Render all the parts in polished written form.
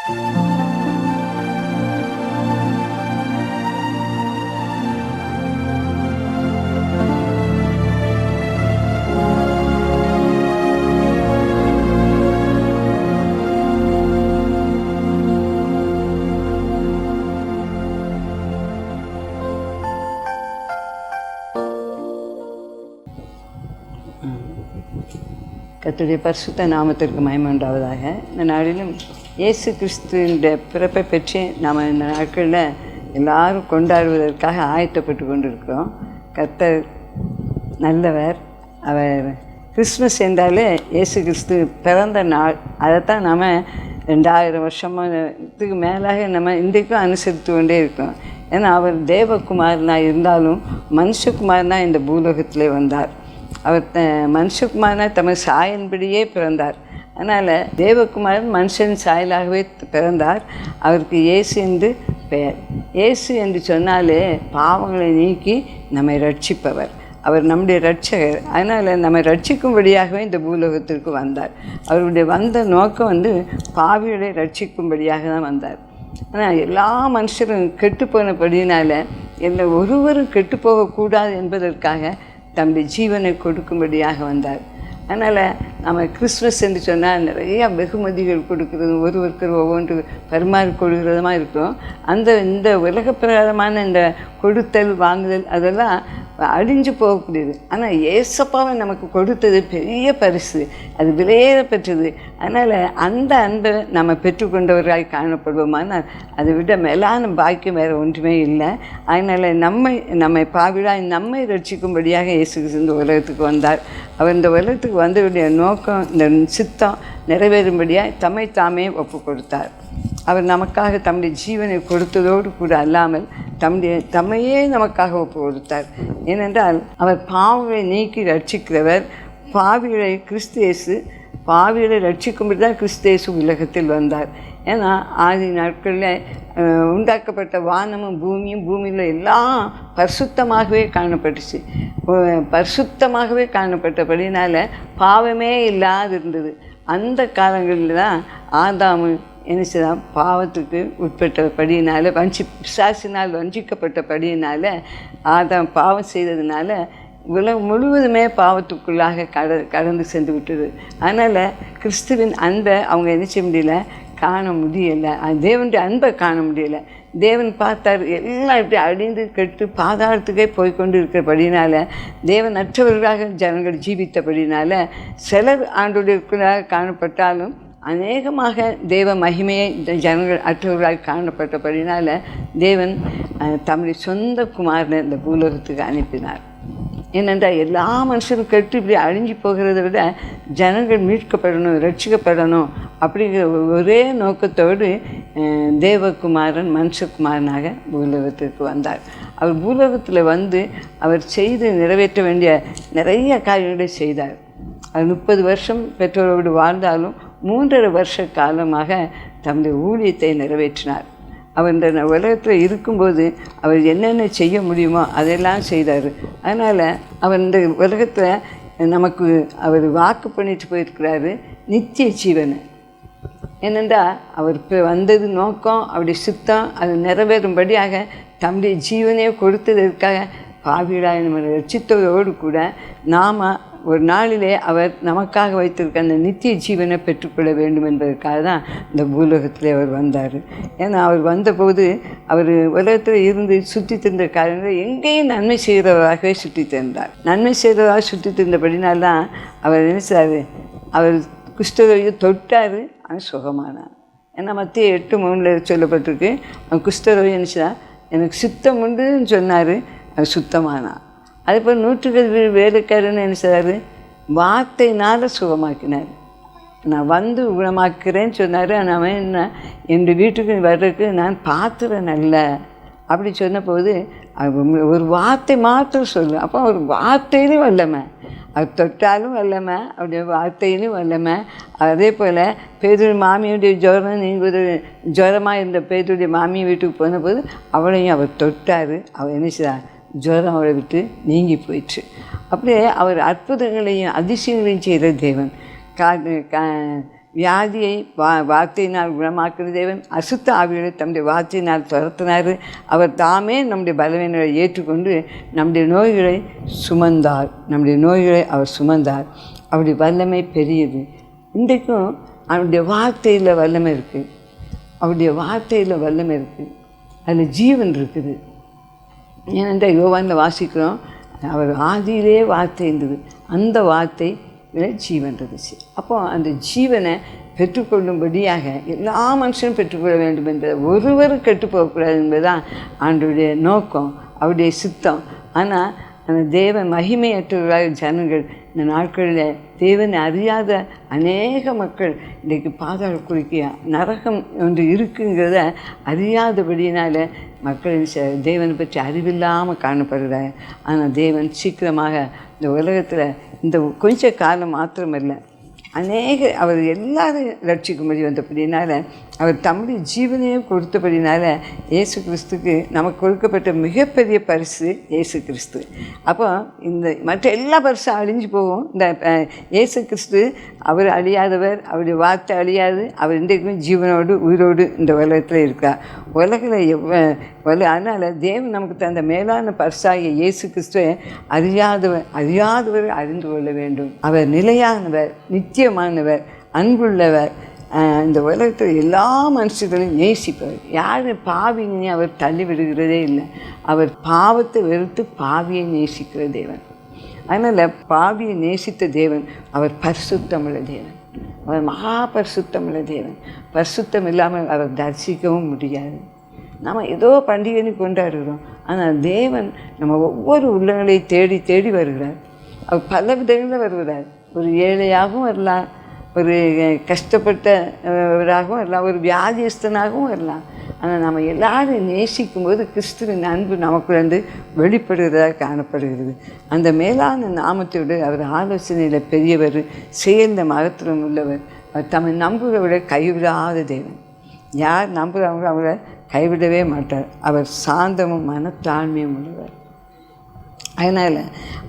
கர்த்தருடைய பரிசுத்த நாமத்திற்கு மகிமை உண்டாவதாக. இந்த நாளிலும் இயேசு கிறிஸ்துவினுடைய பிறப்பை பற்றி நாம் இந்த நாட்களில் எல்லாரும் கொண்டாடுவதற்காக ஆயத்தப்பட்டு கொண்டிருக்கிறோம். கர்த்தர் நல்லவர். அவர் கிறிஸ்மஸ் என்றாலே இயேசு கிறிஸ்து பிறந்த நாள். அதைத்தான் நாம் 2000 வருஷத்துக்கு மேலாக நம்ம இன்றைக்கும் அனுசரித்து கொண்டே இருக்கோம். ஏன்னா அவர் தேவகுமாரனாக இருந்தாலும் மனுஷகுமாரனாக இந்த பூலோகத்திலே வந்தார். அவர் மனுஷகுமாரனாக தமது சாயன்படியே பிறந்தார். அதனால் தேவகுமாரன் மனுஷன் சாயலாகவே பிறந்தார். அவருக்கு இயேசு என்று பெயர். இயேசு என்று சொன்னாலே பாவங்களை நீக்கி நம்மை ரட்சிப்பவர். அவர் நம்முடைய இரட்சகர். அதனால் நம்மை ரட்சிக்கும்படியாகவே இந்த பூலோகத்திற்கு வந்தார். அவருடைய வந்த நோக்கம் பாவிகளை ரட்சிக்கும்படியாக தான் வந்தார். ஆனால் எல்லா மனுஷரும் கெட்டுப்போனபடினால ஒருவரும் கெட்டுப்போகக்கூடாது என்பதற்காக தம்முடைய ஜீவனை கொடுக்கும்படியாக வந்தார். அதனால் நம்ம கிறிஸ்மஸ் என்று சொன்னால் நிறையா வெகுமதிகள் கொடுக்குறது, ஒருவருக்கு ஒவ்வொன்று பரிமாறிக்கொள்கிறதுமாக இருக்கும். இந்த உலக பிரகாரமான இந்த கொடுத்தல் வாங்குதல் அதெல்லாம் அழிஞ்சு போகக்கூடியது. ஆனால் ஏசப்பாவை நமக்கு கொடுத்தது பெரிய பரிசு, அது விலையேறப்பெற்றது. அதனால் அந்த அன்பை நம்ம பெற்றுக்கொண்டவர்களாக காணப்படுவோமானால் அதை விட மேலான பாக்கியம் வேறு ஒன்றுமே இல்லை. அதனால் நம்மை பாவிடாய் நம்மை ரட்சிக்கும்படியாக இயேசு கிறிஸ்து இந்த உலகத்துக்கு வந்தார். அவர் இந்த உலகத்துக்கு வந்தவருடைய நோக்கம், இந்த சித்தம் நிறைவேறும்படியாக தம்மை தாமே ஒப்பு கொடுத்தார். அவர் நமக்காக தம்முடைய ஜீவனை கொடுத்ததோடு கூட அல்லாமல் தம்மையே நமக்காக ஒப்பு கொடுத்தார். ஏனென்றால் அவர் பாவிகளை நீக்கி ரட்சிக்கிறவர். பாவிகளை பாவிகளை ரட்சிக்கும்படி தான் கிறிஸ்து இயேசு உலகத்தில் வந்தார். ஏன்னா ஆதி நாட்களில் உண்டாக்கப்பட்ட வானமும் பூமியில் எல்லாம் பரிசுத்தமாகவே காணப்பட்டுச்சு. பரிசுத்தமாகவே காணப்பட்டபடினால பாவமே இல்லாது இருந்தது. அந்த காலங்களில் தான் ஆதாமு என்ன செய்தான், பாவத்துக்கு உட்பட்டபடியினால் பிசாசினால் வஞ்சிக்கப்பட்டபடியினால் ஆதாம் பாவம் செய்ததுனால உலகம் முழுவதுமே பாவத்துக்குள்ளாக கடந்து சென்று விட்டது. அதனால் கிறிஸ்துவின் அன்பை அவங்க என்ன செய்ய முடியல, காண முடியலை. தேவனுடைய அன்பை காண முடியலை. தேவன் பார்த்தார், எல்லாம் இப்படி அழிந்து கெட்டு பாதாளத்துக்கே போய்கொண்டு இருக்கிறபடினால, தேவன் அற்றவர்களாக ஜனங்கள் ஜீவித்தபடினால சிலர் ஆண்டுடையவர்களாக காணப்பட்டாலும் அநேகமாக தேவ மகிமையை ஜனங்கள் அற்றவர்களாக காணப்பட்டபடினால தேவன் தம்முடைய சொந்த குமாரனை இந்த பூலோகத்துக்கு அனுப்பினார். ஏனென்றால் எல்லா மனுஷரும் கெட்டு இப்படி அழிஞ்சு போகிறத விட ஜனங்கள் மீட்கப்படணும், ரட்சிக்கப்படணும் அப்படிங்கிற ஒரே நோக்கத்தோடு தேவகுமாரன் மனுஷகுமாரனாக பூலோகத்திற்கு வந்தார். அவர் பூலோகத்தில் அவர் செய்து நிறைவேற்ற வேண்டிய நிறைய காரியங்களை செய்தார். அவர் 30 வருஷம் பெற்றோரோடு வாழ்ந்தாலும் 3.5 வருஷ காலமாக தம்முடைய ஊழியத்தை நிறைவேற்றினார். அவர் இந்த உலகத்தில் இருக்கும்போது அவர் என்னென்ன செய்ய முடியுமோ அதெல்லாம் செய்தார். அதனால் அவர் இந்த உலகத்தில் நமக்கு அவர் வாக்கு பண்ணிட்டு போயிருக்கிறாரு, நித்திய ஜீவனை. ஏனென்றால் அவர் இப்போ வந்தது நோக்கம், அவருடைய சுத்தம் அது நிறைவேறும்படியாக தம்முடைய ஜீவனையை கொடுத்ததற்காக பாவிகளாக நம்ம ரட்சித்ததோடு கூட நாம் ஒரு நாளிலே அவர் நமக்காக வைத்திருக்க அந்த நித்திய ஜீவனை பெற்றுக்கொள்ள வேண்டும் என்பதற்காக தான் இந்த பூலோகத்திலே அவர் வந்தார். ஏன்னா அவர் வந்தபோது அவர் உலகத்தில் இருந்து சுற்றி திரிந்த காரணங்கள் எங்கேயும் நன்மை செய்கிறவராகவே சுற்றி திரிந்தார். நன்மை செய்கிறவராக சுற்றி திரிந்தபடினால்தான் அவர் நினைச்சார், அவர் குஷ்டரோகியை தொட்டார், அவன் சுகமானான். ஏன்னா மத்திய 8:3 சொல்லப்பட்டிருக்கு, அவன் குஷ்டரோகி நினச்சா எனக்கு சுத்தம் உண்டுன்னு சொன்னார், அவன் சுத்தமானான். அதுபோல் 100 வேலைக்காரன்னு என்ன செய்தார், வார்த்தையினால் சுகமாக்கினார். நான் குணமாக்குறேன்னு சொன்னார். அவன் என்ன, என்னுடைய வீட்டுக்கு வர்றதுக்கு நான் பாத்திரம் நல்ல அப்படி சொன்னபோது ஒரு வார்த்தை மாத்திரம் சொல்லு. அப்போ ஒரு வார்த்தையிலும் வல்லமை, அது தொட்டாலும் வல்லமை, அப்படியே வார்த்தையிலும் வல்லமை. அதே போல் பேதுடைய மாமியுடைய ஜுரமாக இருந்த பேதுடைய மாமி வீட்டுக்கு போனபோது அவளையும் அவர் தொட்டார். அவள் என்ன செய்தார், ஜுரம் அவளை விட்டு நீங்கி போயிடுச்சு. அப்படியே அவர் அற்புதங்களையும் அதிசயங்களையும் செய்கிற தேவன். வியாதியை வார்த்தையினால் குணமாக்குற தேவன். அசுத்த ஆவிகளை தம்முடைய வார்த்தையினால் துரத்தினார். அவர் தாமே நம்முடைய பலவீனங்களை ஏற்றுக்கொண்டு நம்முடைய நோய்களை சுமந்தார். அவர் சுமந்தார். அவருடைய வல்லமை பெரியது. இன்றைக்கும் அவருடைய வார்த்தையில் வல்லமை இருக்குது. அதில் ஜீவன் இருக்குது. ஏனென்றால் யோவானில் வாசிக்கிறோம், அவர் ஆதியிலே வார்த்தை இருந்தது, அந்த வார்த்தை ஜீவன் இருந்துச்சு. அப்போ அந்த ஜீவனை பெற்றுக்கொள்ளும்படியாக எல்லா மனுஷனும் பெற்றுக்கொள்ள வேண்டும் என்பதை, ஒருவரும் கெட்டு போகக்கூடாது என்பதுதான் ஆண்டவருடைய நோக்கம், அவருடைய சித்தம். ஆனால் அந்த தேவன் மகிமையற்றவர்களாக ஜனங்கள் இந்த நாட்களில் தேவனை அறியாத அநேக மக்கள் இன்றைக்கு பாதாள குறுக்கிய நரகம் ஒன்று இருக்குங்கிறத அறியாதபடியினால் மக்கள் தேவனை பற்றி அறிவில்லாமல் காணப்படுகிறாங்க. ஆனால் தேவன் சீக்கிரமாக இந்த உலகத்தில் இந்த கொஞ்ச காலம் மாத்திரமல்ல, அவர் எல்லாரும் ரட்சிக்கும்படி வந்தபடினால, அவர் தம்முடைய ஜீவனையும் கொடுத்தபடினால, இயேசு கிறிஸ்துக்கு நமக்கு கொடுக்கப்பட்ட மிகப்பெரிய பரிசு இயேசு கிறிஸ்து. அப்போ இந்த மற்ற எல்லா பரிசும் அழிஞ்சு போகும். இந்த இயேசு கிறிஸ்து அவர் அழியாதவர், அவருடைய வார்த்தை அழியாது. அவர் இன்றைக்கும் ஜீவனோடு உயிரோடு இந்த உலகத்தில் இருக்கார். அதனால் தேவன் நமக்கு தந்த மேலான பரிசாகிய இயேசு கிறிஸ்துவை அறியாதவர் அறிந்து கொள்ள வேண்டும். அவர் நிலையானவர், நித்தியமானவர், அன்புள்ளவர். இந்த உலகத்தில் எல்லா மனுஷர்களையும் நேசிப்பவர். யார் பாவின்னு அவர் தள்ளிவிடுகிறதே இல்லை. அவர் பாவத்தை வெறுத்து பாவியை நேசிக்கிற தேவன். அதனால் பாவியை நேசித்த தேவன் அவர் பரிசுத்தமுள்ள தேவன். அவர் மகா பரிசுத்தமுள்ள தேவன். பரிசுத்தம் இல்லாமல் அவர் தரிசிக்கவும் முடியாது. நாம் ஏதோ பண்டிகைன்னு கொண்டாடுகிறோம். ஆனால் தேவன் நம்ம ஒவ்வொரு உள்ளங்களையும் தேடி தேடி வருகிறார். அவர் பல விதங்களில் வருகிறார். ஒரு ஏழையாகவும் வரலாம், ஒரு கஷ்டப்பட்டவராகவும் வரலாம், ஒரு வியாதியஸ்தனாகவும் வரலாம். ஆனால் நம்ம எல்லாரும் நேசிக்கும்போது கிறிஸ்துவின் அன்பு நமக்கு வெளிப்படுகிறதாக காணப்படுகிறது. அந்த மேலான நாமத்தோடு அவர் ஆலோசனையில் பெரியவர், செயலில் மகத்துவம் உள்ளவர். அவர் தம்மை நம்புகிறவரை கைவிடாத தேவன். யார் நம்புகிறவங்க அவரை கைவிடவே மாட்டார். அவர் சாந்தமும் மனத்தாழ்மையும் உள்ளவர். அதனால்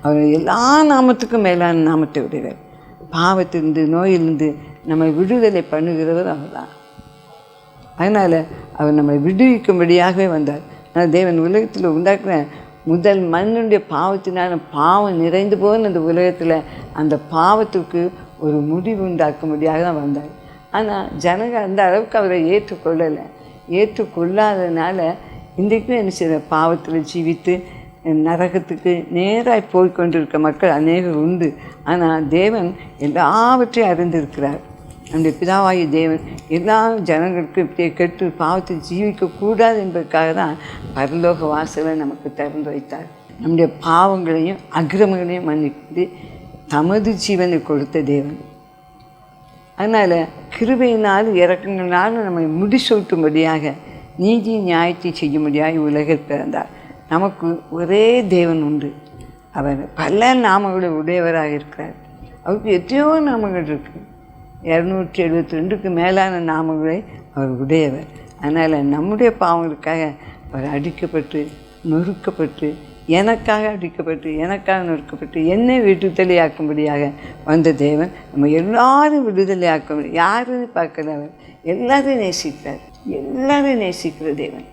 அவர் எல்லா நாமத்துக்கும் மேலான நாமத்தை உடையவர். பாவத்திலிருந்து, நோயிலிருந்து நம்மை விடுதலை பண்ணுகிறவர் அவர் தான். அதனால் அவர் நம்மை விடுவிக்கும்படியாகவே வந்தார். ஆனால் தேவன் உலகத்தில் உண்டாக்குற முதல் மண்ணுடைய பாவத்தினால் பாவம் நிறைந்து போன அந்த உலகத்தில் அந்த பாவத்துக்கு ஒரு முடிவு உண்டாக்கும்படியாக தான் வந்தார். ஆனால் ஜனங்கள் அந்த அளவுக்கு அவரை ஏற்றுக்கொள்ளாததுனால இன்றைக்கும் என்ன செய்ய, பாவத்தில் ஜீவித்து நரகத்துக்கு நேராக போய்கொண்டிருக்க மக்கள் அநேகர் உண்டு. ஆனால் தேவன் எல்லாவற்றையும் அறிந்திருக்கிறார். நம்முடைய பிதாவாகிய தேவன் எல்லா ஜனங்களுக்கும் இப்படியே கெட்டு பாவத்தை ஜீவிக்கக்கூடாது என்பதற்காக தான் பரலோக வாசலை நமக்கு திறந்து வைத்தார். நம்முடைய பாவங்களையும் அக்கிரமங்களையும் மன்னித்து தமது ஜீவனை கொடுத்த தேவன். அதனால் கிருபையினால் இரக்கங்களால் நம்மை முடிசூட்டும்படியாக நீதி நியாயத்தை செய்யும்படியாக உலகில் பிறந்தார். நமக்கு ஒரே தேவன் உண்டு. அவர் பல நாமங்களை உடையவராக இருக்கிறார். அவருக்கு எத்தனையோ நாமங்கள் இருக்குது. 272க்கு மேலான நாமங்களை அவர் உடையவர். அதனால் நம்முடைய பாவங்களுக்காக அவர் அடிக்கப்பட்டு நொறுக்கப்பட்டு, எனக்காக அடிக்கப்பட்டு, எனக்காக நொறுக்கப்பட்டு, என்னை விடுதலையாக்கும்படியாக வந்த தேவன் நம்ம எல்லாரும் விடுதலையாக்க முடியும். யாரும் பார்க்கல, அவர் எல்லாரையும் நேசிக்கிற தேவன்.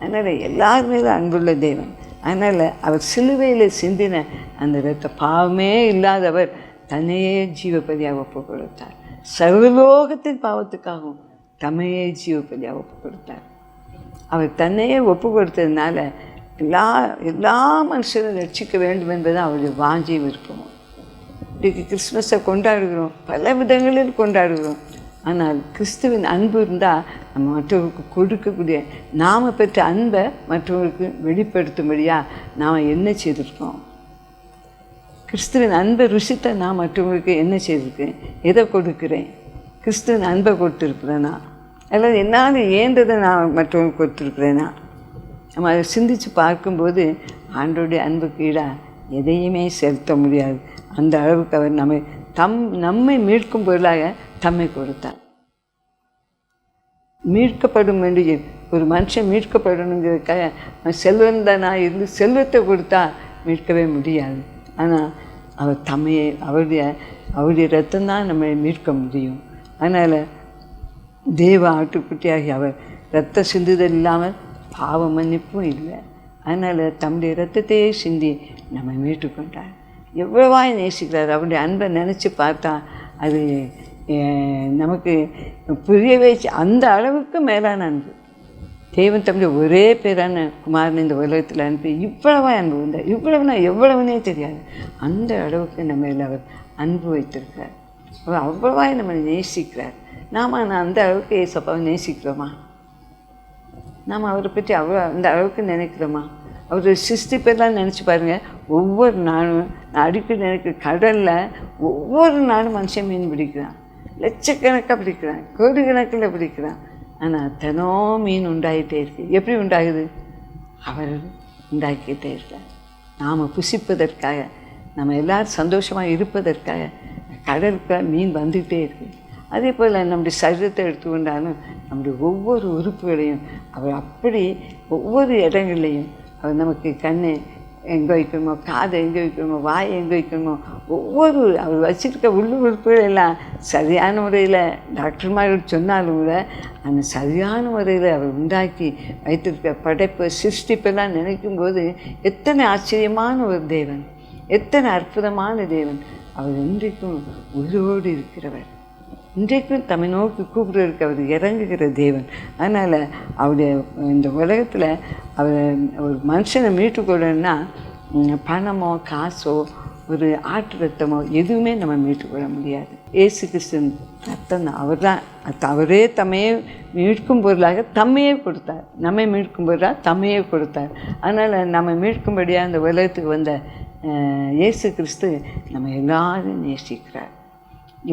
அதனால் எல்லார் மேலும் அன்புள்ள தேவன். அதனால் அவர் சிலுவையில் சிந்தின அந்த இரத்த பாவமே இல்லாதவர் தன்னையே ஜீவபலியாக ஒப்பு கொடுத்தார். சர்வலோகத்தின் பாவத்துக்காகவும் தம்மையே ஜீவபலியாக ஒப்பு கொடுத்தார். அவர் தன்னையே ஒப்பு கொடுத்ததுனால எல்லா மனுஷரும் ரட்சிக்க வேண்டும் என்பது அவருடைய வாஞ்சி விருப்பமும். இன்றைக்கு கிறிஸ்மஸை கொண்டாடுகிறோம், பல விதங்களில் கொண்டாடுகிறோம். ஆனால் கிறிஸ்துவின் அன்பு இருந்தால் நம்ம மற்றவர்களுக்கு கொடுக்கக்கூடிய, நாம் பெற்ற அன்பை மற்றவர்களுக்கு வெளிப்படுத்தும்படியாக நாம் என்ன செய்திருக்கோம்? கிறிஸ்துவின் அன்பை ருசித்த நான் மற்றவங்களுக்கு என்ன செய்திருக்கேன்? எதை கொடுக்குறேன்? கிறிஸ்துவின் அன்பை கொடுத்துருக்குறேனா? அல்லது என்னால் ஏந்ததை நான் மற்றவங்களுக்கு கொடுத்துருக்குறேனா? நம்ம அதை சிந்தித்து பார்க்கும்போது ஆண்டவருடைய அன்புக்கு ஈடாக எதையுமே செலுத்த முடியாது. அந்த அளவுக்கு அவர் நம்மை மீட்கும் பொருளாக தம்மை கொடுத்தார். மீட்கப்படும் என்று ஒரு மனுஷன் மீட்கப்படணுங்கிறதுக்காக செல்வந்தனாக இருந்து செல்வத்தை கொடுத்தா மீட்கவே முடியாது. ஆனால் அவர் தம்மையை அவருடைய ரத்தம்தான் நம்மை மீட்க முடியும். அதனால் தேவ ஆட்டுக்குட்டியாகி அவர் இரத்த சிந்துதல் இல்லாமல் பாவ மன்னிப்பும் இல்லை. அதனால் தம்முடைய இரத்தத்தையே சிந்தி நம்ம மீட்டுக்கொண்டார். எவ்வளவாய் நேசிக்கிறார். அவருடைய அன்பை நினச்சி பார்த்தா அது நமக்கு புரியவே அந்த அளவுக்கு மேலான அன்பு. தேவன் தம்முடைய ஒரே பேரான குமாரன் இந்த உலகத்தில் அனுப்பி இவ்வளவாய் அன்பு வந்தார். இவ்வளவுனா எவ்வளவுனே தெரியாது, அந்த அளவுக்கு நம்ம மேலே அவர் அன்பு வைத்திருக்கிறார். அவர் அவ்வளவாய் நம்ம நேசிக்கிறார். நாம் அந்த அளவுக்கு ஏசப்பாவை நேசிக்கிறோமா? நாம் அவரை பற்றி அந்த அளவுக்கு நினைக்கிறோமா? அவர் சிருஷ்டிப்பெல்லாம் நினச்சி பாருங்கள். ஒவ்வொரு நாளும் நான் அடிக்கடி நினைக்கிற கடலில் ஒவ்வொரு நாளும் மனுஷன் மீன் பிடிக்கிறான், லட்சக்கணக்காக பிடிக்கிறான், கோடிக்கணக்கில் பிடிக்கிறான். ஆனால் தினம் மீன் உண்டாகிட்டே இருக்குது. எப்படி உண்டாகுது? அவர் உண்டாக்கிட்டே இருக்கார். நாம் புசிப்பதற்காக, நம்ம எல்லோரும் சந்தோஷமாக இருப்பதற்காக கடலுக்கு மீன் வந்துக்கிட்டே இருக்குது. அதே போல் நம்முடைய சரீரத்தை எடுத்துக்கொண்டாலும் நம்முடைய ஒவ்வொரு உறுப்புகளையும் அவர் அப்படி ஒவ்வொரு இடங்கள்லையும் அவர் நமக்கு கண்ணு எங்கே வைக்கணுமோ, காதை எங்கே வைக்கணுமோ, வாயை எங்கே வைக்கணுமோ, ஒவ்வொரு அவர் வச்சுருக்க உறுப்புகள் எல்லாம் சரியான முறையில் டாக்டர்மார்கள் சொன்னாலும் கூட அந்த சரியான முறையில் அவர் உண்டாக்கி வைத்திருக்க படைப்பு சிருஷ்டிப்பெல்லாம் நினைக்கும்போது எத்தனை ஆச்சரியமான ஒரு தேவன், எத்தனை அற்புதமான தேவன். அவர் இன்றைக்கும் உயிரோடு இருக்கிறவர், இன்றைக்கும் தம்மை நோக்கி கூப்பிடுறதுக்கு அவர் இறங்குகிற தேவன். அதனால் அவருடைய இந்த உலகத்தில் அவர் ஒரு மனுஷனை மீட்டுக்கொள்ளணும்னா பணமோ காசோ ஒரு ஆட்டு ரத்தமோ எதுவுமே நம்ம மீட்டுக்கொள்ள முடியாது. இயேசு கிறிஸ்துவின் ரத்தம் தான். அவரே தம்மையே மீட்கும் பொருளாக தம்மையே கொடுத்தார். நம்மை மீட்கும் பொருளாக தம்மையே கொடுத்தார். அதனால் நம்ம மீட்கும்படியாக இந்த உலகத்துக்கு வந்த இயேசு கிறிஸ்து நம்ம எல்லாரும் நேசிக்கிறார்.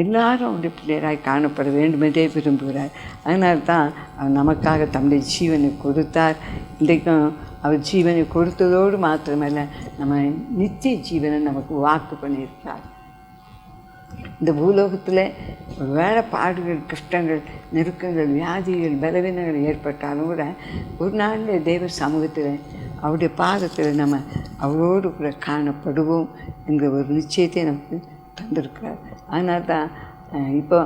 எல்லாரும் அவருடைய பிள்ளையராய் காணப்பட வேண்டுமென்றே விரும்புகிறார். அதனால தான் அவர் நமக்காக தம்முடைய ஜீவனை கொடுத்தார். இன்றைக்கும் அவர் ஜீவனை கொடுத்ததோடு மாத்திரமல்ல, நம்ம நித்திய ஜீவனை நமக்கு வாக்கு பண்ணியிருக்கிறார். இந்த பூலோகத்தில் வேலை பாடுகள், கஷ்டங்கள், நெருக்கங்கள், வியாதிகள், பலவீனங்கள் ஏற்பட்டாலும் கூட ஒரு நாளில் தேவ சமூகத்தில் அவருடைய பாதத்தில் நம்ம அவரோடு கூட காணப்படுவோம் என்கிற ஒரு நிச்சயத்தை நமக்கு தந்திருக்கிறார். அதனால தான் இப்போ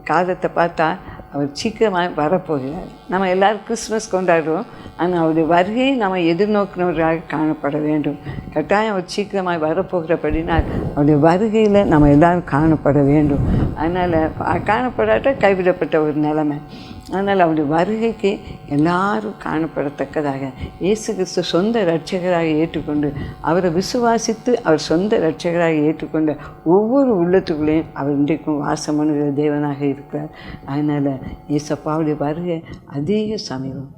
காலத்தை பார்த்தா அவர் சீக்கிரமாக வரப்போகிறார். நம்ம எல்லோரும் கிறிஸ்மஸ் கொண்டாடுவோம். ஆனால் அவருடைய வருகையை நம்ம எதிர்நோக்கினவர்களாக காணப்பட வேண்டும். கட்டாயம் அவர் சீக்கிரமாக வரப்போகிறபடினால் அவருடைய வருகையில் நம்ம எல்லோரும் காணப்பட வேண்டும். அதனால் காணப்படாட்ட கைவிடப்பட்ட ஒரு நிலைமை. அதனால் அவருடைய வருகைக்கு எல்லாரும் காணப்படத்தக்கதாக இயேசு கிறிஸ்து சொந்த இரட்சகராக ஏற்றுக்கொண்டு அவரை விசுவாசித்து அவர் சொந்த இரட்சகராக ஏற்றுக்கொண்ட ஒவ்வொரு உள்ளத்துக்குள்ளேயும் அவர் இன்றைக்கும் வாசம் பண்ணுகிற தேவனாக இருக்கிறார். அதனால் இயேசப்பாவுடைய வருகை அதிக சமீபம்,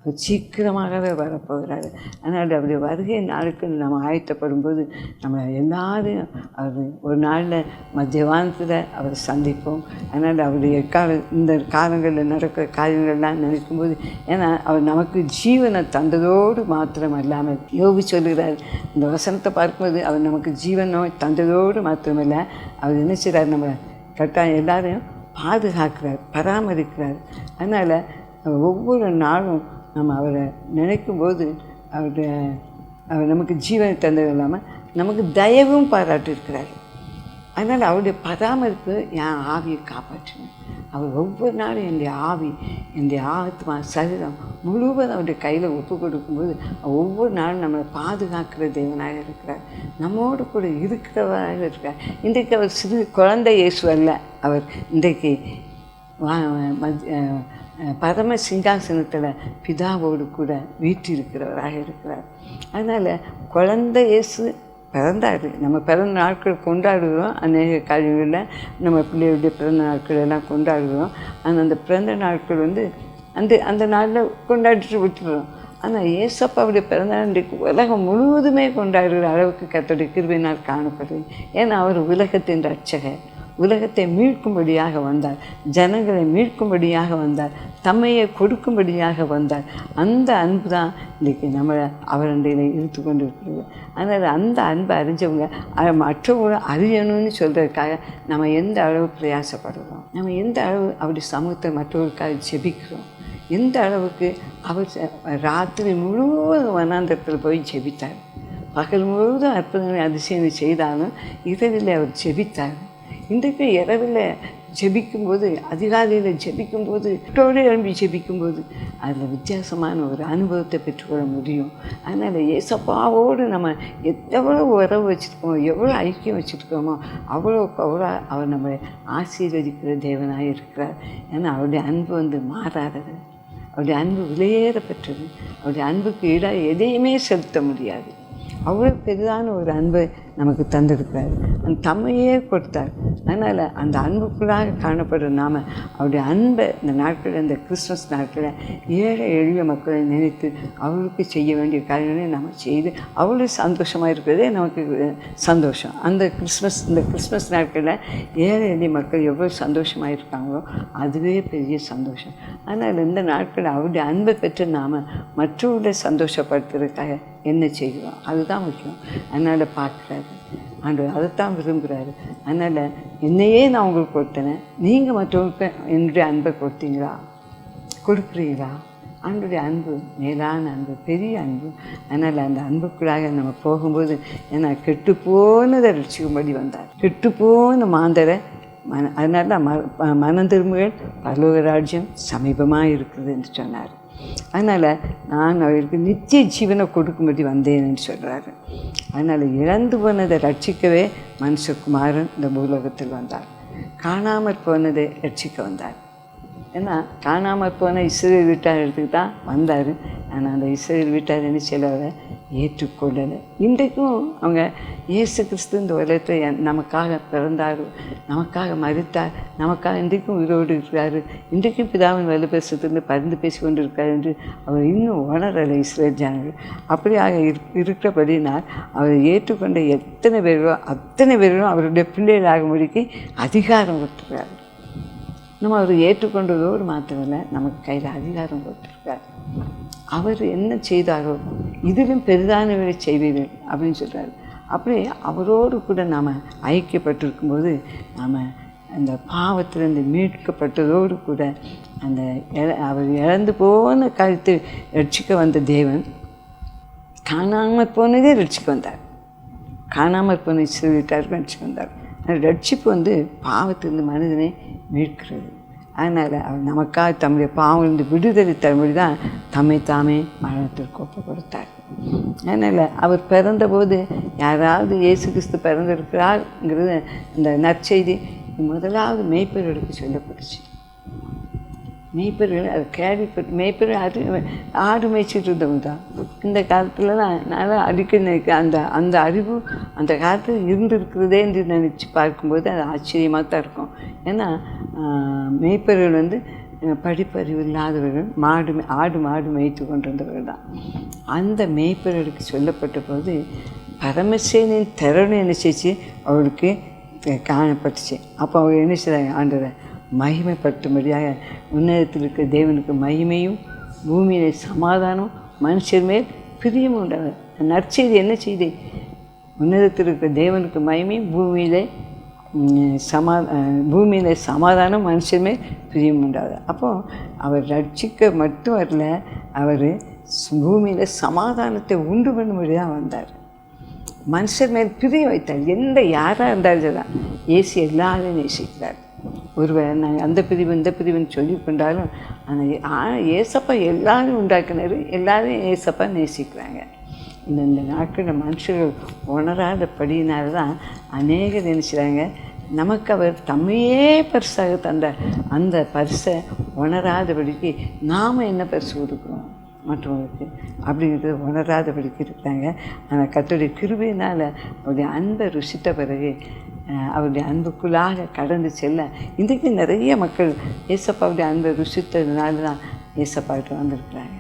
அவர் சீக்கிரமாகவே வரப்போகிறார். அதனால் அவருடைய வருகை நாளுக்கு நம்ம ஆயத்தப்படும்போது நம்ம எல்லாரையும் அவர் ஒரு நாளில் மத்தியவானத்தில் அவர் சந்திப்போம். அதனால் அவருடைய இந்த காலங்களில் நடக்கிற காரியங்கள்லாம் நினைக்கும்போது, ஏன்னா அவர் நமக்கு ஜீவனை தந்ததோடு மாத்திரம் அல்லாமல், யோபு சொல்கிறார் இந்த வசனத்தை பார்க்கும்போது, அவர் நமக்கு ஜீவனை தந்ததோடு மாத்திரமல்ல, அவர் என்ன செய்கிறார், நம்ம கட்டாயம் எல்லாரையும் பாதுகாக்கிறார், பராமரிக்கிறார். அதனால் ஒவ்வொரு நாளும் நம்ம அவரை நினைக்கும்போது அவர் நமக்கு ஜீவனை தந்தது இல்லாமல் நமக்கு தயவும் பாராட்டியிருக்கிறார். அதனால் அவருடைய பராமரிப்பு என் ஆவியை காப்பாற்றணும். அவர் ஒவ்வொரு நாளும் என்னுடைய ஆவி, என்னுடைய ஆத்மா, சரீரம் முழுவதும் அவருடைய கையில் ஒப்பு கொடுக்கும்போது ஒவ்வொரு நாளும் நம்மளை பாதுகாக்கிற தேவனாக இருக்கிறார், நம்மோடு கூட இருக்கிறவராக இருக்கிறார். இன்றைக்கு அவர் சிறு குழந்தை இயேசு அல்ல, அவர் இன்றைக்கு பரம சிங்காசனத்தில் பிதாவோடு கூட வீற்றிருக்கிறவராக இருக்கிறார். அதனால் குழந்தை இயேசு பிறந்தார். நம்ம பிறந்த நாட்கள் கொண்டாடுகிறோம், அநேக காரியங்களில் நம்ம பிள்ளைகளுடைய பிறந்த நாட்கள் எல்லாம் கொண்டாடுகிறோம். ஆனால் அந்த பிறந்த நாட்கள் அந்த நாளில் கொண்டாடிட்டு விட்டுறோம். ஆனால் ஏசப்பாவுடைய பிறந்தநாள் இன்றைக்கு உலகம் முழுவதுமே கொண்டாடுகிற அளவுக்கு கர்த்தருடைய கிருபையினால் காணப்படுது. ஏன்னா அவர் உலகத்தின் இரட்சகர், உலகத்தை மீட்கும்படியாக வந்தார், ஜனங்களை மீட்கும்படியாக வந்தார், தம்மையை கொடுக்கும்படியாக வந்தார். அந்த அன்பு தான் இன்றைக்கி நம்மளை அவரண்டையில் இழுத்து கொண்டு இருக்கிறது. அதனால் அந்த அன்பை அறிஞ்சவங்க மற்றவங்க அறியணும்னு சொல்கிறதுக்காக நம்ம எந்த அளவு பிரயாசப்படுறோம், நம்ம எந்த அளவு அவருடைய சமூகத்தை மற்றவர்களுக்காக ஜெபிக்கிறோம், எந்த அளவுக்கு அவர் ராத்திரி முழுவதும் வனாந்தரத்தில் போய் ஜெபித்தார். பகல் முழுவதும் அற்புதங்களை அதிசயங்களை செய்தாலும் இரவில் அவர் ஜெபித்தார். இன்றைக்கு இரவில் ஜெபிக்கும்போது, அதிகாலையில் ஜெபிக்கும்போது, விட்டோடு எழும்பி ஜெபிக்கும்போது அதில் வித்தியாசமான ஒரு அனுபவத்தை பெற்றுக்கொள்ள முடியும். அதனால் ஏசப்பாவோடு நம்ம எவ்வளோ உறவு வச்சுருக்கோமோ, எவ்வளோ ஐக்கியம் வச்சுருக்கோமோ, அவ்வளோக்கு அவ்வளோ அவர் நம்மளை ஆசீர்வதிக்கிற தேவனாக இருக்கிறார். ஏன்னா அவருடைய அன்பு மாறாதது, அவருடைய அன்பு விலையேறப்பெற்றது. அவருடைய அன்புக்கு ஈடாக எதையுமே செலுத்த முடியாது. அவ்வளோ பெரிதான ஒரு அன்பை நமக்கு தந்திருக்கிறார். அந்த தம்மையே கொடுத்தார். அதனால் அந்த அன்புக்குள்ளாக காணப்படுற நாம் அவருடைய அன்பை இந்த நாட்களில், இந்த கிறிஸ்மஸ் நாட்களில் ஏழை எளிய மக்களை நினைத்து அவர்களுக்கு செய்ய வேண்டிய காரியங்களை நம்ம செய்து அவ்வளோ சந்தோஷமாக இருக்கிறதே நமக்கு சந்தோஷம். இந்த கிறிஸ்மஸ் நாட்களில் ஏழை எளிய மக்கள் எவ்வளோ சந்தோஷமாக இருக்காங்களோ அதுவே பெரிய சந்தோஷம். அதனால் இந்த நாட்களில் அவருடைய அன்பை பெற்று நாம் மற்றவர்களை சந்தோஷப்படுத்துறதுக்காக என்ன செய்கிறோம், அதுதான் முக்கியம். அதனால் பார்க்குறாரு ஆண்டவர், அதைத்தான் விரும்புகிறாரு. அதனால் என்னையே நான் உங்களுக்கு கொடுத்தேன், நீங்கள் மற்றவங்களுக்கு என்னுடைய அன்பை கொடுக்குறீங்களா? ஆண்டவருடைய அன்பு மேலான அன்பு, பெரிய அன்பு. அதனால் அந்த அன்புக்குள்ளாக நம்ம போகும்போது, ஏன்னா கெட்டுப்போனதை ரட்சிக்கும்படி வந்தார். கெட்டுப்போன மாந்தரை அதனால் மனம் திரும்புகள் பரலோக ராஜ்யம் சமீபமாக இருக்குது என்று சொன்னார். அதனால் நான் அவருக்கு நித்திய ஜீவனை கொடுக்கும்படி வந்தேன்னு சொல்கிறாரு. அதனால் இழந்து போனதை ரட்சிக்கவே மனுஷகுமாரன் இந்த பூலோகத்தில் வந்தார். காணாமற் போனதை ரட்சிக்க வந்தார். ஏன்னா காணாமல் போன இஸ்ரேல் வீட்டார் இடத்துக்கு தான் வந்தார். ஆனால் அந்த இஸ்ரேல் வீட்டார் என்ன செய்யலை, ஏற்றுக்கொள்ளலை. இன்றைக்கும் அவங்க இயேசு கிறிஸ்து இந்த உலகத்தில் நமக்காக பிறந்தார், நமக்காக மரித்தார், நமக்காக இன்றைக்கும் உயிரோடு இருக்கிறார், இன்றைக்கும் பிதாவின் வலுப்பேசத்துலேருந்து பரிந்து பேசி கொண்டு இருக்கார் என்று அவர் இன்னும் உணரலை இஸ்ரேல் ஜனங்கள். அப்படியாக இருக்கிறபடினால் அவர் ஏற்றுக்கொண்ட எத்தனை பேர்களும் அவருடைய பிள்ளைகளாகும்படிக்கு அதிகாரம் கொடுத்துருக்காரு. நம்ம அவர் ஏற்றுக்கொண்டதோடு மாத்திரமில்லை, நமக்கு கையில் அதிகாரம் கொடுத்துருக்கார். அவர் என்ன செய்தாரோ இதிலும் பெரிதானவரை செய்வீர்கள் அப்படின்னு சொல்கிறார். அப்படியே அவரோடு கூட நாம் ஐக்கியப்பட்டிருக்கும்போது நாம் அந்த பாவத்திலிருந்து மீட்கப்பட்டதோடு கூட அந்த அவர் இழந்து போன கருத்தை ரட்சிக்க வந்த தேவன் காணாமல் போனதே ரட்சிக்க வந்தார். காணாமல் போன இஸ்ரவேலருக்கு ரட்சிக்க வந்தார். ரட்சிப்பு பாவத்திலிருந்து மனிதனை மீட்கிறது. அதனால் அவர் நமக்காக தம்முடைய பாவம் விடுதலை தரும்படி தான் தாமே மரணத்திற்கு ஒப்பு கொடுத்தார். அதனால் அவர் பிறந்தபோது யாராவது இயேசு கிறிஸ்து பிறந்திருக்கிறார்ங்கிறது இந்த நற்செய்தி முதலாவது மேய்ப்பர்களுக்கு சொல்லப்பட்டுச்சு. மேய்ப்பர்கள் அதை கேள்விப்பட்டு மேய்ப்பர்கள் ஆடு மேய்ச்சிட்டு இருந்தவங்க தான். இந்த காலத்துலலாம் நான் அடிக்கடி அந்த அறிவு அந்த காலத்தில் இருந்திருக்கிறதே என்று நினச்சி பார்க்கும்போது அது ஆச்சரியமாக தான் இருக்கும். ஏன்னா மேய்ப்பர்கள் படிப்பறிவு இல்லாதவர்கள் ஆடு மாடு மேய்த்து கொண்டிருந்தவர்கள் தான். அந்த மேய்ப்பர்களுக்கு சொல்லப்பட்ட போது பரமசேனின் திறனை என்ன செய்ச்சு அவளுக்கு காணப்பட்டுச்சு. அப்போ அவங்க என்ன செய்தாங்க, ஆண்டவரை மகிமைப்படுத்தும்படியாக உன்னதத்தில் இருக்கிற தேவனுக்கு மகிமையும் பூமியிலே சமாதானம் மனுஷர் மேல் பிரியமும் உண்டாது. நற்செய்தி என்ன செய்தி? உன்னதத்தில் இருக்கிற தேவனுக்கு மகிமையும் பூமியிலே சமாதானம் மனுஷர் மேல் பிரியம் உண்டாது. அப்போது அவர் ரட்சிக்க மட்டும் வரல, அவர் பூமியில் சமாதானத்தை உண்டு பண்ணும்படி தான் வந்தார். மனுஷர் மேல் பிரியம் வைத்தார். யாராக இருந்தாலும் தான் இயேசு எல்லாரையும் நேசிக்கிறார். ஒருவேளை நாங்கள் அந்த பிரிவு இந்த பிரிவுன்னு சொல்லி கொண்டாலும் ஆனால் ஏசப்பா எல்லாரும் உண்டாக்குனார், எல்லாரும் ஏசப்பா நேசிக்கிறாங்க. இந்த நாட்களில் மனுஷர்கள் உணராதபடியினால தான் அநேகர் நினைச்சாங்க நமக்கு அவர் தம்மையே பரிசாக தந்த அந்த பரிசை உணராதபடிக்கு நாம் என்ன பரிசு கொடுக்குறோம் மற்றவங்களுக்கு அப்படிங்கிறது உணராதபடிக்கு இருக்காங்க. ஆனால் கர்த்தருடைய கிருபையினால் அவருடைய அன்பை ருசித்த பிறகு அவருடைய அன்புக்குள்ளாக கடந்து செல்ல இன்றைக்கு நிறைய மக்கள் ஏசப்பாவுடைய அன்பை ருசித்ததுனால தான் ஏசப்பாவிட்ட வந்திருக்கிறாங்க.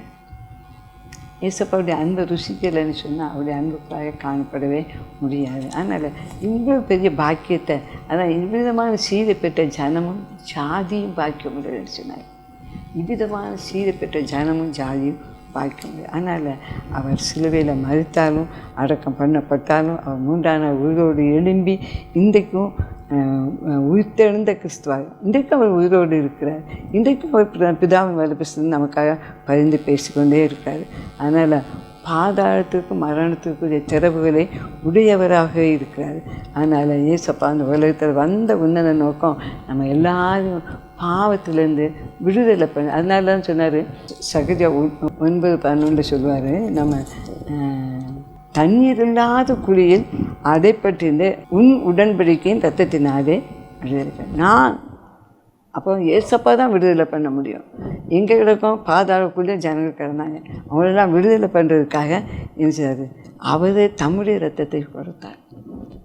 ஏசப்பாவுடைய அன்பை ருசிக்கலைன்னு சொன்னால் அவருடைய அன்புக்குள்ளாக காணப்படவே முடியாது. அதனால் இவ்வளோ பெரிய பாக்கியத்தை, அதான் இவ்விதமான சீரை பெற்ற ஜனமும் ஜாதியும் பாக்கிய முடியலன்னு சொன்னார். இவ்விதமான சீரை பெற்ற ஜனமும் ஜாதியும் பாய்க்க முடியும். அதனால் அவர் சிலுவையில் மரித்தாலும் அடக்கம் பண்ணப்பட்டாலும் அவர் 3ஆம் நாள் உயிரோடு எழும்பி இன்றைக்கும் உயிர்த்தெழுந்த கிறிஸ்துவாக இன்றைக்கும் அவர் உயிரோடு இருக்கிறார். இன்றைக்கும் அவர் பிதாவின் வலுப்பேசி நமக்காக பரிந்து பேசிக்கொண்டே இருக்கார். அதனால் பாதாளத்துக்கு மரணத்துக்குரிய திறவுகளை உடையவராக இருக்கிறார். அதனால் ஏசப்பா அந்த உலகத்தில் வந்த உன்னத நோக்கம் நம்ம எல்லாரும் பாவத்திலேருந்து விடுதலை பண்ண. அதனால தான் சொன்னார் சகஜா 9:11 சொல்லுவார், நம்ம தண்ணீர் இல்லாத குழியில் அடைப்பட்டிருந்த உன் உடன்படிக்கையின் ரத்தத்தினாலே விடுதலை. நான் அப்போ ஏசப்பா தான் விடுதலை பண்ண முடியும். எங்கே கிடக்கும்? பாதாளக்குள்ளே ஜனங்கள் கிடந்தாங்க. அவங்களெல்லாம் விடுதலை பண்ணுறதுக்காக என்ன செய்தார்? அவர் தம்முடைய ரத்தத்தை கொடுத்தார்,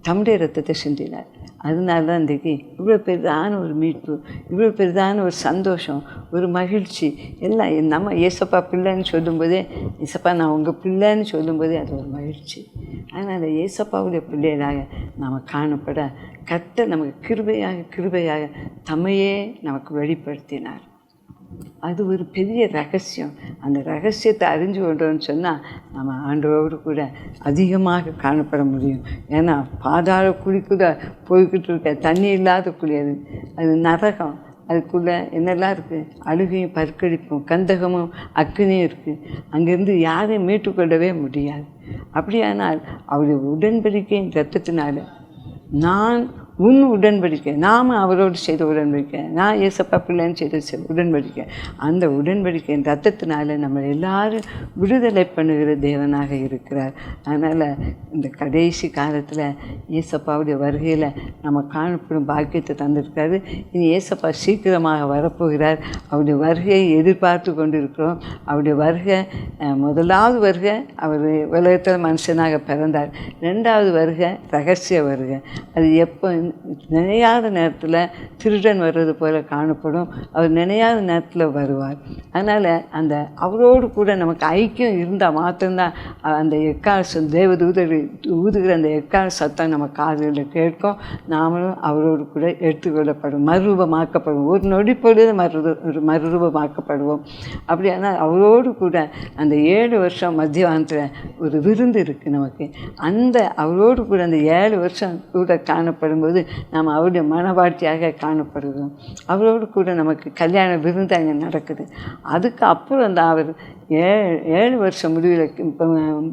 தம்முடைய ரத்தத்தை சிந்தினார். அதனால தான் இன்றைக்கி இவ்வளோ பெரிதான ஒரு மீட்பு, இவ்வளோ பெரிதான ஒரு சந்தோஷம், ஒரு மகிழ்ச்சி எல்லாம். நம்ம ஏசப்பா பிள்ளைன்னு சொல்லும்போதே, ஏசப்பா நான் உங்கள் பிள்ளைன்னு சொல்லும்போதே அது ஒரு மகிழ்ச்சி. அதனால் ஏசப்பாவுடைய பிள்ளைகளாக நாம் காணப்பட கர்த்தர் நமக்கு கிருபையாக தம்மையே நமக்கு வெளிப்படுத்தினார். அது ஒரு பெரிய ரகசியம். அந்த ரகசியத்தை அறிஞ்சு கொண்டோன்னு சொன்னால் நம்ம ஆண்டவரோடு கூட அதிகமாக காணப்பட முடியும். ஏன்னா பாதாள குழி கூட போய்கிட்டு இருக்க தண்ணி இல்லாத குழி, அது நரகம். அதுக்குள்ளே என்னெல்லாம் இருக்குது? அழுகையும் பற்கடிப்பும் கந்தகமும் அக்கினியும் இருக்குது. அங்கேருந்து யாரையும் மீட்டுக்கொள்ளவே முடியாது. அப்படியானால் அவருடைய உடன்படிக்கையின் ரத்தத்தினால நான் உன் உடன்படிக்கை, நாம் அவரோடு செய்த உடன்படிக்கை, நான் ஏசப்பா பிள்ளைன்னு செய்த உடன்படிக்கை, அந்த உடன்படிக்கையின் ரத்தத்தினால நம்ம எல்லாரும் விடுதலை பண்ணுகிற தேவனாக இருக்கிறார். அதனால் இந்த கடைசி காலத்தில் ஏசப்பாவுடைய வருகையில் நம்ம காணப்படும் பாக்கியத்தை தந்திருக்காரு. இனி ஏசப்பா சீக்கிரமாக வரப்போகிறார். அவருடைய வருகையை எதிர்பார்த்து கொண்டு இருக்கிறோம். அவருடைய வருகை, முதலாவது வருகை அவர் உலகத்தில் மனுஷனாக பிறந்தார். 2வது வருகை ரகசிய வருகை. அது எப்போ? நினையாத நேரத்தில் திருடன் வர்றது போல காணப்படும். அவர் நினையாத நேரத்தில் வருவார். அதனால் அந்த அவரோடு கூட நமக்கு ஐக்கியம் இருந்தால் மாத்திரம்தான் அந்த எக்கால தேவதூதர் ஊதுகிற அந்த எக்கால சத்தம் நம்ம காதுகளில் கேட்கும். நாமளும் அவரோடு கூட எடுத்துக்கொள்ளப்படும், மறுரூபமாக்கப்படும். ஒரு நொடி பொழுது மறுரூபமாக்கப்படுவோம். அப்படியானால் அவரோடு கூட அந்த 7 வருஷம் மத்தியானத்தில் ஒரு விருந்து இருக்குது நமக்கு. அந்த அவரோடு கூட அந்த 7 வருஷம் கூட காணப்படும்போது நாம் அவருடைய மனவாட்டியாக காணப்படுகிறோம். அவரோடு கூட நமக்கு கல்யாண விருந்து அங்கே நடக்குது. அதுக்கு அப்புறம் தான் அவர் 7 வருஷம் முடிவில் இப்போ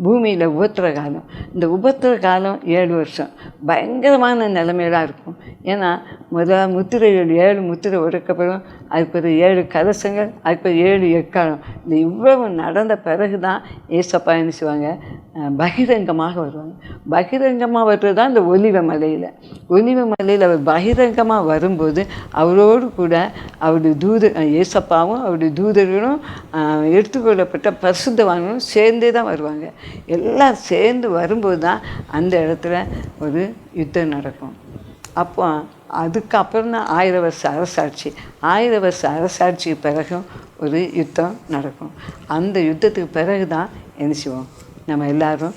பூமியில் உபத்திர காலம். இந்த உபத்திர காலம் 7 வருஷம் பயங்கரமான நிலைமையெல்லாம் இருக்கும். ஏன்னா முதல்ல முத்திரைகள் 7 முத்திரை உடைக்கப்படும். அதுக்கு ஒரு 7 கலசங்கள், அதுக்கு ஒரு 7 எக்காலம். இந்த இவ்வளவு நடந்த பிறகு தான் ஏசப்பா என்ன செய்வாங்க? பகிரங்கமாக வருவாங்க. பகிரங்கமாக வர்றது தான் இந்த ஒலிவ மலையில் அவர் பகிரங்கமாக வரும்போது அவரோடு கூட அவருடைய ஏசப்பாவும் அவருடைய தூதர்களும் எடுத்துக்கொள்ளப்பட்ட பரிசுத்தவான்களும் சேர்ந்தே தான் வருவாங்க. எல்லாம் சேர்ந்து வரும்போது தான் அந்த இடத்துல ஒரு யுத்தம் நடக்கும். அப்போ அதுக்கப்புறம் தான் 1000 வருஷ அரசாட்சி. 1000 வருஷ அரசாட்சிக்கு பிறகும் ஒரு யுத்தம் நடக்கும். அந்த யுத்தத்துக்கு பிறகு தான் என்ன செய்வோம்? நம்ம எல்லோரும்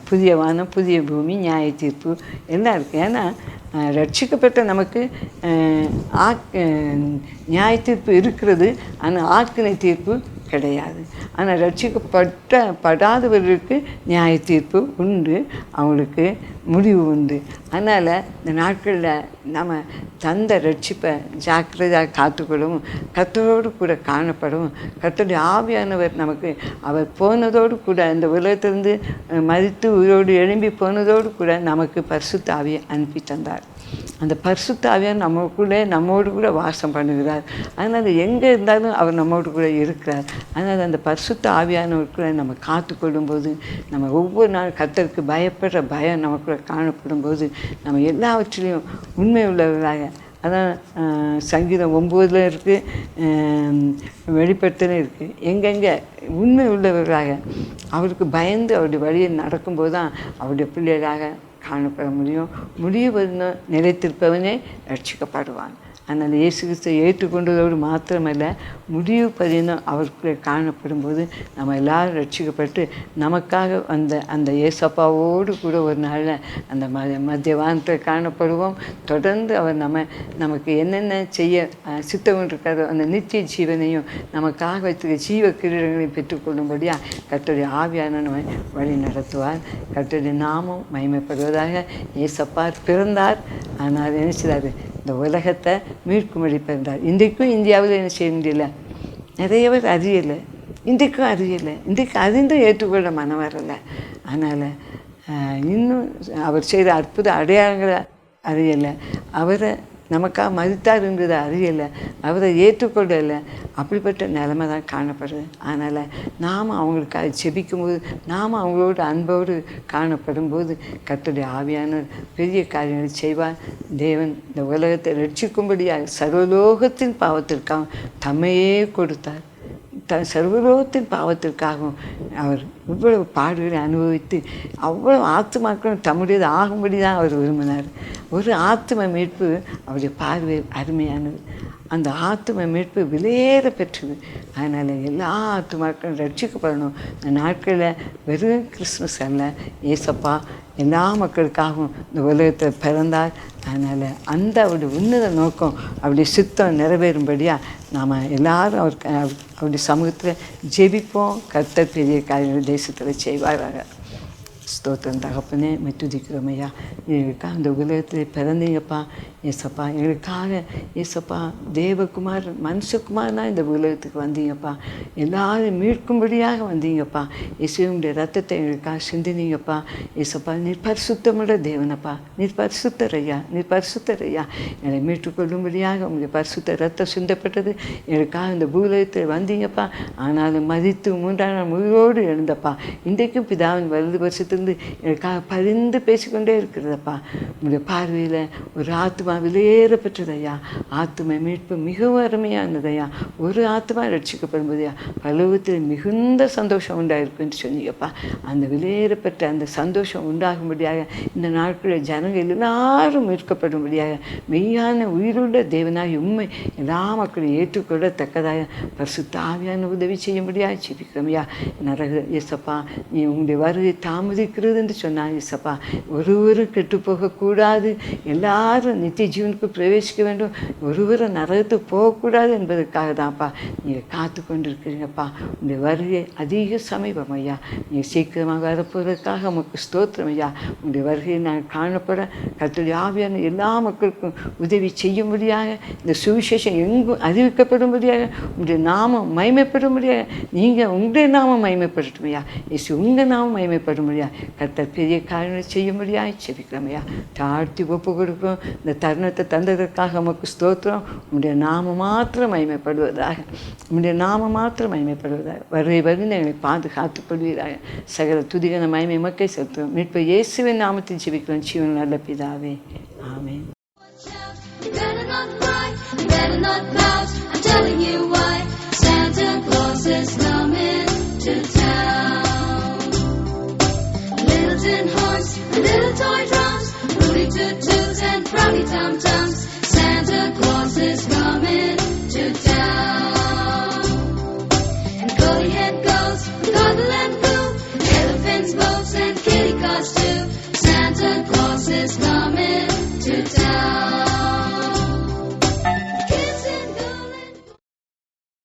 புதிய வானம், புதிய பூமி, நியாய தீர்ப்பு எல்லாம் இருக்குது. ஏன்னா ரட்சிக்கப்பட்ட நமக்கு நியாய தீர்ப்பு இருக்கிறது, ஆனால் ஆக்கினை தீர்ப்பு கிடையாது. ஆனால் ரட்சிக்கப்படாதவர்களுக்கு நியாய தீர்ப்பு உண்டு, அவங்களுக்கு முடிவு உண்டு. அதனால் இந்த நாட்களில் நம்ம தந்த ரட்சிப்பை ஜாக்கிரதையாக காத்துக்கொள்ளவும், கர்த்தரோடு கூட காணப்படவும், கர்த்தருடைய ஆவியானவர் நமக்கு அவர் போனதோடு கூட இந்த உலகத்திலிருந்து மரித்து உயிரோடு எழும்பி போனதோடு கூட நமக்கு பரிசுத்த ஆவியை அனுப்பி தந்தார். அந்த பரிசுத்த ஆவியார் நம்மோடு கூட வாசம் பண்ணுகிறார். அதனால் எங்கே இருந்தாலும் அவர் நம்மோடு கூட இருக்கிறார். அதனால் அந்த பரிசுத்த ஆவியானவருக்குள்ளே நம்ம காத்துக்கொள்ளும்போது, நம்ம ஒவ்வொரு நாள் கர்த்தருக்கு பயப்படுற பயம் நமக்குள்ளே காணப்படும் போது, நம்ம எல்லாவற்றிலையும் உண்மை உள்ளவர்களாக, அதான் சங்கீதம் 9 இருக்குது, வெளிப்படுத்தலும் இருக்குது. எங்கெங்கே உண்மை உள்ளவர்களாக அவருக்கு பயந்து அவருடைய வழியை நடக்கும்போது தான் அவருடைய பிள்ளைகளாக காணப்பட முடியும். முடிவு நிலைத்திருப்பவனே ரட்சிக்கப்படுவான். அதனால் இயேசு கிறிஸ்துவை ஏற்றுக்கொண்டதோடு மாத்திரமல்ல, முடிவு பதினும் அவருக்குள்ளே காணப்படும்போது நம்ம எல்லோரும் ரட்சிக்கப்பட்டு நமக்காக அந்த ஏசப்பாவோடு கூட ஒரு நாளில் அந்த மத்திய வானத்தில் காணப்படுவோம். தொடர்ந்து அவர் நமக்கு என்னென்ன செய்ய சித்தம் இருக்காரோ அந்த நித்திய ஜீவனையும் நமக்காக வைத்திருக்க ஜீவ கிரீடங்களையும் பெற்றுக்கொள்ளும்படியாக கர்த்தருடைய ஆவியான நம்மை வழி நடத்துவார். கர்த்தருடைய நாமம் மகிமைப்படுவதாக. ஏசப்பா பிறந்தார், ஆனால் என்ன செய்தார்? இந்த உலகத்தை மீட்கும்படி பிறந்தார். இன்றைக்கும் இந்தியாவில் என்ன செய்ய முடியல, நிறைய பேர் அறியலை. இன்றைக்கும் அறியலை, இன்றைக்கு அறிந்தும் ஏற்றுக்கொள்ள மனம் வரலை. அதனால் இன்னும் அவர் செய்த அற்புத அடையாளங்களை அறியலை, அவரை நமக்காக மதித்தாருன்றதை அறியலை, அவரை ஏற்றுக்கொள்ளலை. அப்படிப்பட்ட நிலைமை தான் காணப்படுது. அதனால் நாம் அவங்களுக்காக செபிக்கும்போது, நாம் அவங்களோட அன்போடு காணப்படும் போது கர்த்தருடைய ஆவியான பெரிய காரியங்களை செய்வார். தேவன் இந்த உலகத்தை ரட்சிக்கும்படியாக சர்வலோகத்தின் பாவத்திற்காக தம்மையே கொடுத்தார். சர்வலோகத்தின் பாவத்திற்காகவும் அவர் இவ்வளவு பாடுகளை அனுபவித்து அவ்வளவு ஆத்துமாக்களும் தம்முடையது ஆகும்படி தான் அவர் விரும்பினார். ஒரு ஆத்தும மீட்பு அவருடைய பார்வை அருமையானது. அந்த ஆத்தும மீட்பு விலையேற பெற்றது. அதனால் எல்லா ஆத்துமாக்களும் ரட்சிக்கப்படணும். இந்த நாட்களில் வெறும் கிறிஸ்மஸ் அல்ல, ஏசப்பா எல்லா மக்களுக்காகவும் இந்த உலகத்தில் பிறந்தார். அதனால் அந்த அவருடைய உன்னத நோக்கம், அவருடைய சித்தம் நிறைவேறும்படியாக நாம் எல்லாரும் அவருடைய சமூகத்தில் ஜெபிப்போம். கர்த்தர் பெரிய காரியங்கள் தேசத்தில் செய்வாராக. ஸ்தோத்திரம் தகப்பனே, துதிக்கிறோம் ஐயா. எங்களுக்காக அந்த உலகத்தில் பிறந்தீங்கப்பா ஏசப்பா. எங்களுக்காக ஏசப்பா தேவகுமார் மனுஷகுமார்னா இந்த உலகத்துக்கு வந்தீங்கப்பா. எல்லாரும் மீட்கும்படியாக வந்தீங்கப்பா. இயேசுவினுடைய ரத்தத்தை எங்களுக்காக சிந்தினீங்கப்பா ஏசப்பா. நீர் பரிசுத்தமுள்ள தேவனப்பா, நீர் பரிசுத்தர் ஐயா, நீர் பரிசுத்தர் ஐயா. எங்களை மீட்டுக்கொள்ளும்படியாக உங்களுடைய பரிசுத்த ரத்தம் சிந்தப்பட்டது. எங்களுக்காக இந்த பூலகத்தில் வந்தீங்கப்பா. ஆனாலும் மதித்து 3ஆம் நாள் உயிரோடு எழுந்தப்பா. இன்றைக்கும் பிதாவின் வலது வருஷத்திலிருந்து எனக்காக பரிந்து பேசிக்கொண்டே இருக்கிறதப்பா. உங்களுடைய பார்வையில் ஒரு ஆத்மா விலையேறப்பட்டதையா. ஆத்மா மீட்பு மிகவும் அருமையானதையா. ஒரு ஆத்மா ரட்சிக்கப்படும்போதையா பலவத்தில் மிகுந்த சந்தோஷம் உண்டாயிருக்கும் என்று சொன்னீங்கப்பா. அந்த விலையேறப்பட்ட அந்த சந்தோஷம் உண்டாகும்படியாக இந்த நாட்களில் ஜனங்கள் எல்லாரும் மீட்கப்படும்படியாக மெய்யான உயிருள்ள தேவனாய் உண்மை எல்லா மக்களும் ஏற்றுக்கொள்ளத்தக்கதாக பரிசுத்த ஆவியான உதவி செய்யும்படியாக ஜெபிக்கிறோம்யா. நரக ஏசப்பா, நீ உங்களுடைய வருகை தாமதிக்கிறது என்று சொன்னாங்க ஏசப்பா. ஒருவரும் கெட்டு போகக்கூடாது, எல்லாரும் நித்திய ஜீவனுக்கு பிரவேசிக்க வேண்டும், ஒருவரும் நரகத்துக்கு போகக்கூடாது என்பதற்காக தான்ப்பா நீங்கள் காத்து கொண்டு இருக்கிறீங்கப்பா. உங்களுடைய வருகை அதிக சமீபம் ஐயா. நீங்கள் சீக்கிரமாக வரப்போவதற்காக உமக்கு ஸ்தோத்திரம் ஐயா. உங்களுடைய வருகையை நாங்கள் காணப்பட கர்த்தருடைய ஆவியான எல்லா மக்களுக்கும் உதவி செய்யும்படியாக, இந்த சுவிசேஷம் எங்கும் அறிவிக்கப்படும்படியாக, உங்களுடைய நாமம் மகிமைப்படும்படியாக, நீங்கள் உங்களுடைய நாமம் மகிமைப்படட்டும் ஐயா. இயேசு உங்கள் நாமம் மகிமைப்படும்படியாக கர்த்தர் பெரிய காரியங்களை செய்யும்படியாக செபிக்கிறோம் ஐயா. தாழ்த்தி ஒப்பு கொடுக்கிறோம். இந்த தருணத்தை தந்ததற்காக நமக்கு ஸ்தோத்திரம். உங்களுடைய நாம மாத்திரம் மகிமைப்படுவதாக, உங்களுடைய நாம மாத்திரம் மகிமைப்படுவதாக. வருகை வருகின்ற எங்களை பாதுகாத்துப்படுவீராக. சகல துதிகன மகிமை மக்கள் செலுத்துவோம். மீட்பு இயேசுவின் நாமத்தில் ஜெபிக்கிறோம் ஜீவன் நல்ல பிதாவே, ஆமென். Little toy drums, Rudy toot-toots and Froggy tum-tums. Santa Claus is coming to town. And Cody head goats, Cuddle and Goo, elephants, boats, and